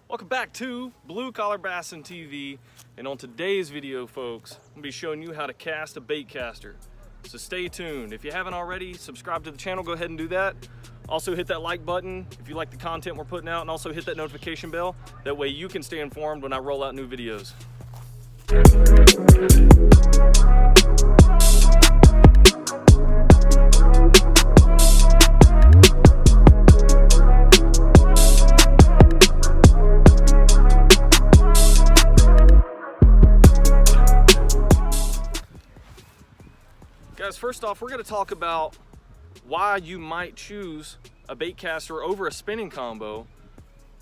Welcome back to Blue Collar Bassin TV, and on today's video, folks, I'm gonna be showing you how to cast a baitcaster. So stay tuned. If you haven't already, subscribe to the channel, go ahead and do that. Also hit that like button if you like the content we're putting out, and also hit that notification bell. That way you can stay informed when I roll out new videos. Guys, first off, we're going to talk about why you might choose a baitcaster over a spinning combo.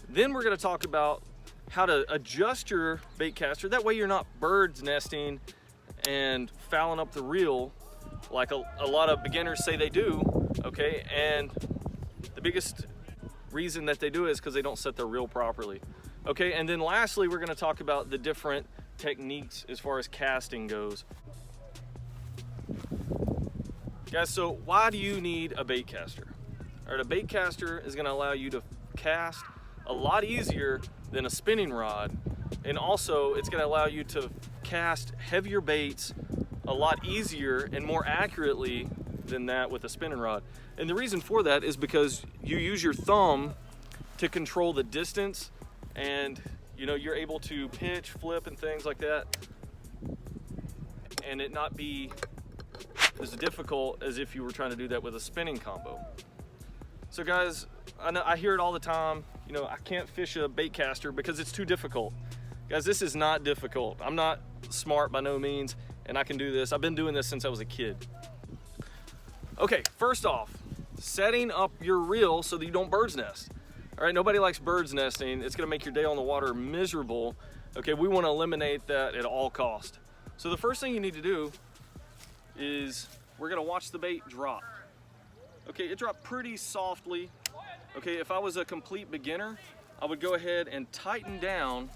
Then we're going to talk about how to adjust your baitcaster. That way you're not bird's nesting and fouling up the reel like a lot of beginners say they do, okay? And the biggest reason that they do it is because they don't set their reel properly, okay? And then lastly, we're going to talk about the different techniques as far as casting goes. Guys, so why do you need a baitcaster? All right, a baitcaster is going to allow you to cast a lot easier than a spinning rod, and also it's going to allow you to cast heavier baits a lot easier and more accurately than that with a spinning rod. And the reason for that is because you use your thumb to control the distance, and you're able to pitch, flip, and things like that, and it not be as difficult as if you were trying to do that with a spinning combo. So guys, I hear it all the time, I can't fish a baitcaster because it's too difficult. Guys, this is not difficult. I'm not smart by no means, and I can do this. I've been doing this since I was a kid. Okay, first off, setting up your reel so that you don't bird's nest. All right, nobody likes bird's nesting. It's gonna make your day on the water miserable. Okay, we wanna eliminate that at all costs. So the first thing you need to do is we're gonna watch the bait drop. Okay, it dropped pretty softly. Okay, if I was a complete beginner, I would go ahead and tighten down.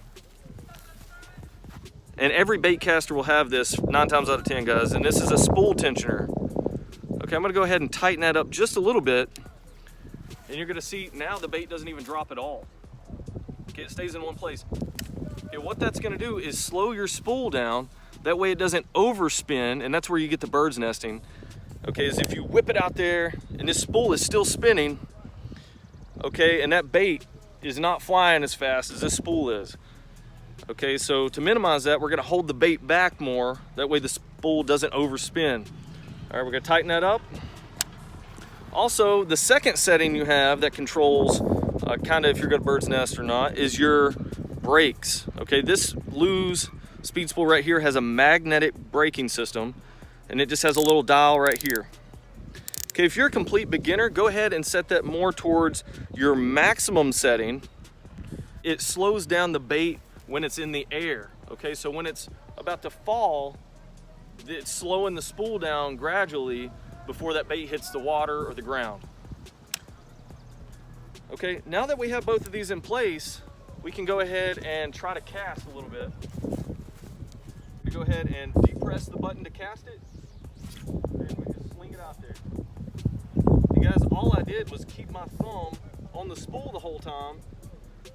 And every baitcaster will have this 9 times out of 10, guys, and this is a spool tensioner. Okay, I'm gonna go ahead and tighten that up just a little bit, and you're gonna see now the bait doesn't even drop at all. Okay, it stays in one place. Okay, what that's gonna do is slow your spool down. That way it doesn't overspin, and that's where you get the bird's nesting. Okay, is if you whip it out there and this spool is still spinning, okay, and that bait is not flying as fast as this spool is. Okay, so to minimize that, we're gonna hold the bait back more. That way the spool doesn't overspin. All right, we're gonna tighten that up. Also, the second setting you have that controls kind of if you're gonna bird's nest or not is your brakes. Okay, this Lew's speed spool right here has a magnetic braking system, and it just has a little dial right here. Okay, if you're a complete beginner, go ahead and set that more towards your maximum setting. It slows down the bait when it's in the air. Okay, so when it's about to fall, it's slowing the spool down gradually before that bait hits the water or the ground. Okay, now that we have both of these in place, we can go ahead and try to cast a little bit. Go ahead and depress the button to cast it, and we just sling it out there. You guys, all I did was keep my thumb on the spool the whole time.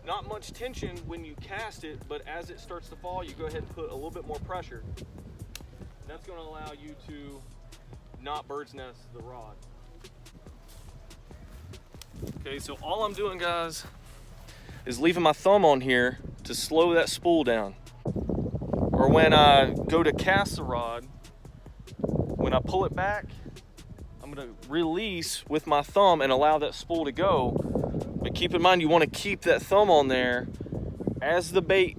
Not much tension when you cast it, but as it starts to fall, you go ahead and put a little bit more pressure. That's going to allow you to not bird's nest the rod. Okay, so all I'm doing, guys, is leaving my thumb on here to slow that spool down. Or when I go to cast the rod, when I pull it back, I'm gonna release with my thumb and allow that spool to go. But keep in mind, you wanna keep that thumb on there as the bait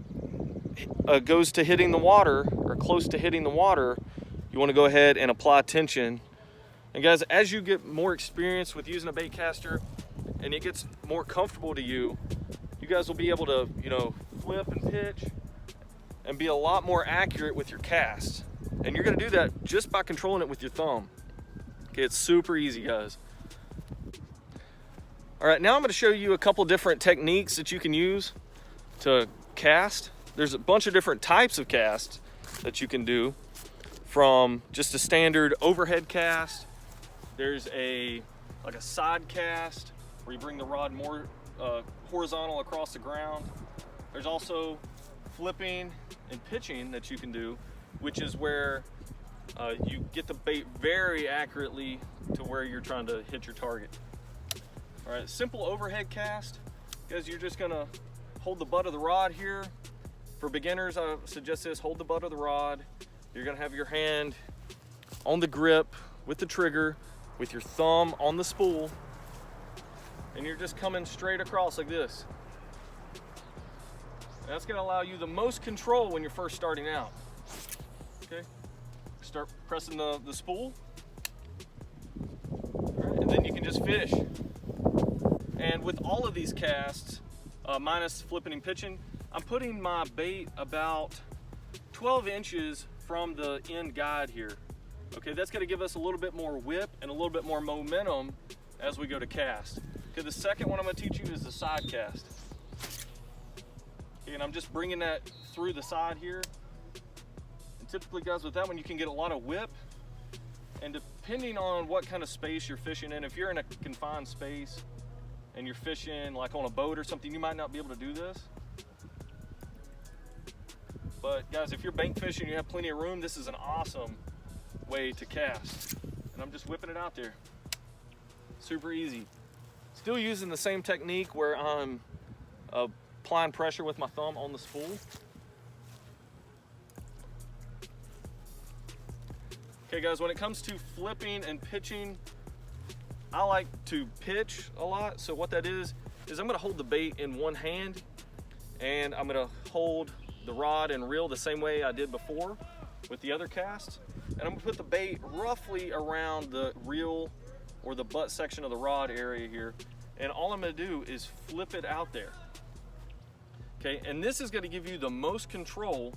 goes to hitting the water, or close to hitting the water. You wanna go ahead and apply tension. And guys, as you get more experience with using a baitcaster and it gets more comfortable to you, you guys will be able to, flip and pitch and be a lot more accurate with your cast. And you're gonna do that just by controlling it with your thumb. Okay, it's super easy, guys. All right, now I'm gonna show you a couple different techniques that you can use to cast. There's a bunch of different types of casts that you can do, from just a standard overhead cast. There's like a side cast where you bring the rod more horizontal across the ground. There's also flipping and pitching that you can do, which is where you get the bait very accurately to where you're trying to hit your target. All right, simple overhead cast. Guys, you're just gonna hold the butt of the rod here. For beginners, I suggest this, hold the butt of the rod. You're gonna have your hand on the grip with the trigger, with your thumb on the spool, and you're just coming straight across like this. And that's gonna allow you the most control when you're first starting out. Okay, start pressing the spool. All right, and then you can just fish. And with all of these casts, minus flipping and pitching, I'm putting my bait about 12 inches from the end guide here. Okay, that's gonna give us a little bit more whip and a little bit more momentum as we go to cast. Okay, the second one I'm gonna teach you is the side cast. Okay, and I'm just bringing that through the side here. And typically, guys, with that one, you can get a lot of whip. And depending on what kind of space you're fishing in, if you're in a confined space and you're fishing like on a boat or something, you might not be able to do this. But guys, if you're bank fishing, you have plenty of room, this is an awesome way to cast. And I'm just whipping it out there. Super easy. Still using the same technique where I'm applying pressure with my thumb on the spool. Okay guys, when it comes to flipping and pitching, I like to pitch a lot. So what that is I'm gonna hold the bait in one hand and I'm gonna hold the rod and reel the same way I did before with the other cast. And I'm gonna put the bait roughly around the reel or the butt section of the rod area here. And all I'm gonna do is flip it out there. Okay, and this is gonna give you the most control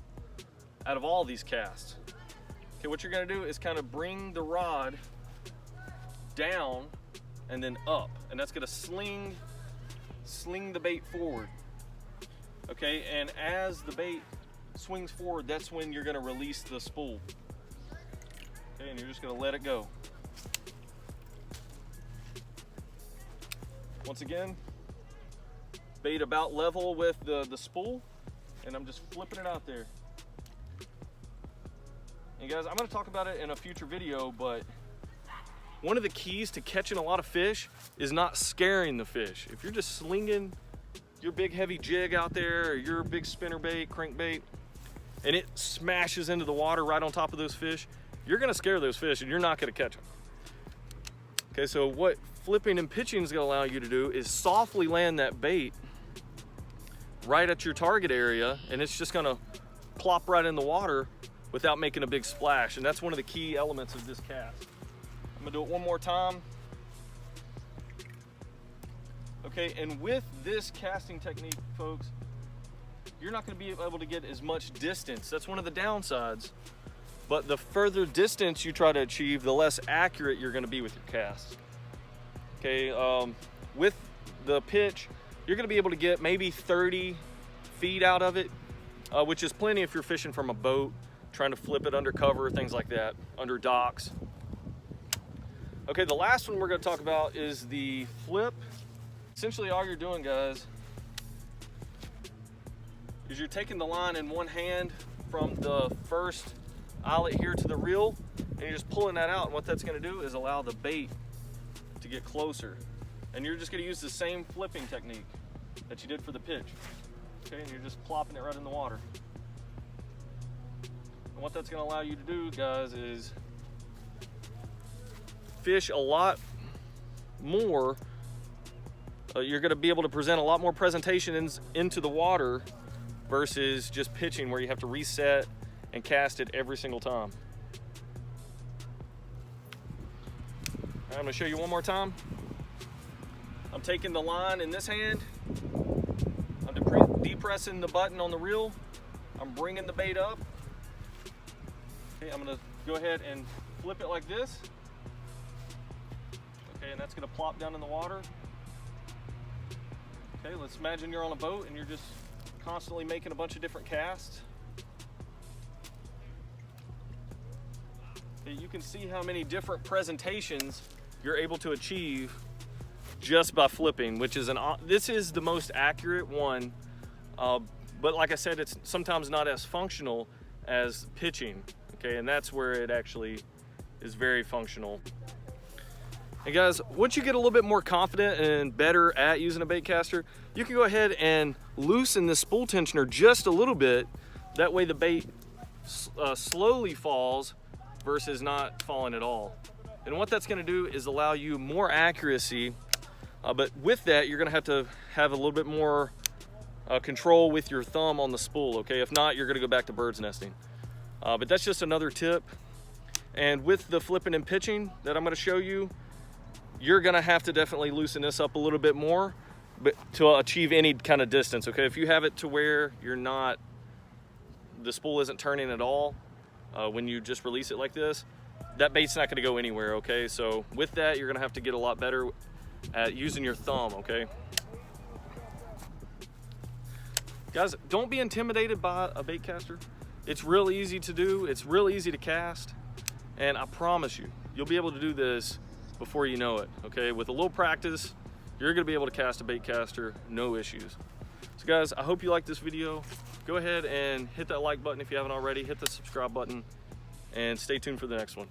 out of all these casts. Okay, what you're gonna do is kind of bring the rod down and then up, and that's gonna sling the bait forward. Okay, and as the bait swings forward, that's when you're gonna release the spool. Okay, and you're just gonna let it go. Once again, bait about level with the spool, and I'm just flipping it out there. And guys, I'm gonna talk about it in a future video, but one of the keys to catching a lot of fish is not scaring the fish. If you're just slinging your big heavy jig out there, or your big spinner bait, crankbait, and it smashes into the water right on top of those fish, you're gonna scare those fish and you're not gonna catch them. Okay, so what flipping and pitching is gonna allow you to do is softly land that bait right at your target area, and it's just gonna plop right in the water without making a big splash. And that's one of the key elements of this cast. I'm gonna do it one more time. Okay, and with this casting technique, folks, you're not gonna be able to get as much distance. That's one of the downsides. But the further distance you try to achieve, the less accurate you're gonna be with your casts. Okay, with the pitch, you're gonna be able to get maybe 30 feet out of it, which is plenty if you're fishing from a boat, trying to flip it under cover, things like that, under docks. Okay, the last one we're gonna talk about is the flip. Essentially all you're doing, guys, is you're taking the line in one hand from the first eyelet here to the reel, and you're just pulling that out, and what that's gonna do is allow the bait to get closer. And you're just gonna use the same flipping technique that you did for the pitch. Okay, and you're just plopping it right in the water. And what that's gonna allow you to do, guys, is fish a lot more. You're gonna be able to present a lot more presentations into the water versus just pitching where you have to reset and cast it every single time. I'm gonna show you one more time. I'm taking the line in this hand. I'm depressing the button on the reel. I'm bringing the bait up. Okay, I'm gonna go ahead and flip it like this. Okay, and that's gonna plop down in the water. Okay, let's imagine you're on a boat and you're just constantly making a bunch of different casts. Okay, you can see how many different presentations you're able to achieve just by flipping, which is this is the most accurate one, but like I said, it's sometimes not as functional as pitching, okay? And that's where it actually is very functional. And guys, once you get a little bit more confident and better at using a bait caster, you can go ahead and loosen the spool tensioner just a little bit. That way the bait slowly falls versus not falling at all. And what that's gonna do is allow you more accuracy, but with that, you're gonna have to have a little bit more control with your thumb on the spool, okay? If not, you're gonna go back to bird's nesting. But that's just another tip. And with the flipping and pitching that I'm gonna show you, you're gonna have to definitely loosen this up a little bit more, but to achieve any kind of distance, okay? If you have it to where the spool isn't turning at all, when you just release it like this, that bait's not gonna go anywhere, okay? So with that, you're gonna have to get a lot better at using your thumb, okay? Guys, don't be intimidated by a bait caster. It's real easy to do, it's real easy to cast, and I promise you, you'll be able to do this before you know it, okay? With a little practice, you're gonna be able to cast a bait caster, no issues. So guys, I hope you liked this video. Go ahead and hit that like button if you haven't already, hit the subscribe button, and stay tuned for the next one.